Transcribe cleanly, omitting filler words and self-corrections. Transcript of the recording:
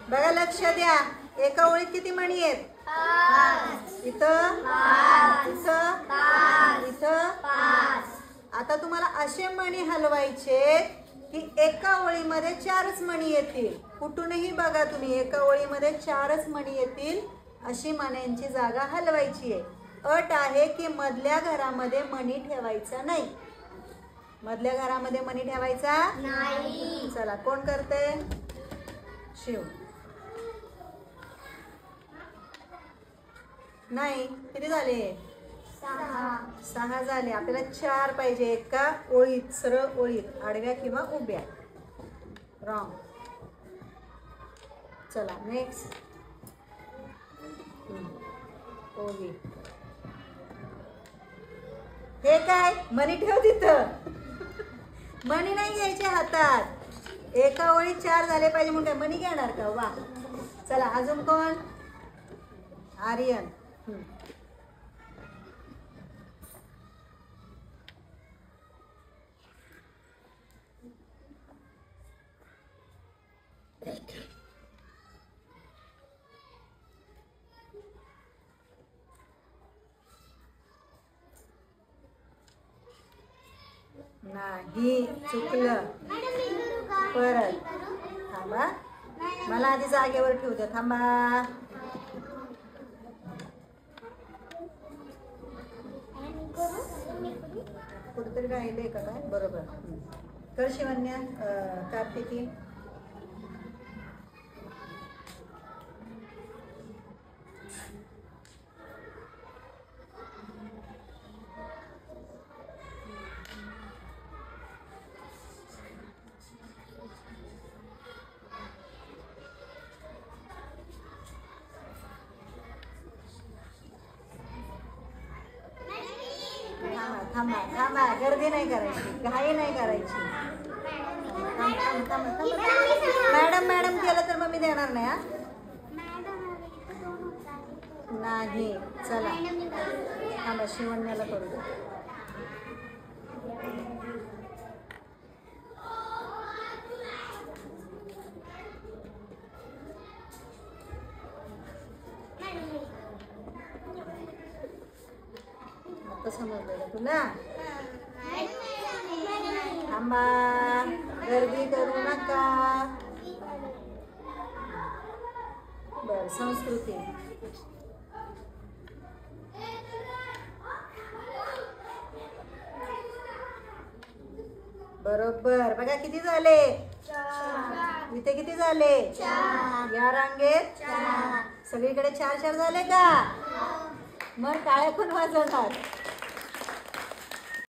बघा लक्ष द्या, एका ओळीत किती मणी आहेत? इथं इथं इथं. आता तुम्हाला असे मणी हलवायचे की एका ओळीमध्ये 4च मणी येतील. कुठूनही बघा तुम्ही, एका ओळीमध्ये 4च मणी येतील अशी मण्यांची जागा हलवायची आहे. अट आहे की मधल्या घरामध्ये मणी ठेवायचा नाही. मधल्या घरामध्ये मणी ठेवायचा नाही. चला कोण करते? शिव. नाही, किती झाले? 6 झाले. आपल्याला 4 पाहिजे एका ओळीत, सरळ ओळीत, आडव्या किंवा उभ्या. रॉंग. चला नेक्स्ट. ओवी. हे काय? मणी ठेव तिथं. मणी नाही घ्यायचे हातात. एका ओळीत 4 झाले पाहिजे म्हणून काय मणी घेणार का? वा. चला अजून कोण? आर्यन. नाही, चुकलं. परत थांबा, मला आधी जागेवर ठेवू द्या. थांबा. कुठेतरी राहिले का काय? बरोबर. कर शिवन्या. कार्तिकी. थांबा थांबा, गर्दी नाही करायची, घाई नाही करायची. मॅडम केलं तर मग मी देणार नाही. नाही. चला थांबा, शिवण्याला करू दे. आता समजलं तुला? थांबा, गर्दी करू नका. बर, संस्कृती. बरोबर. बघा किती झाले? इथे किती झाले? या रांगेत सगळीकडे 4 झाले का? मग टाळ्या पण वाजवणार.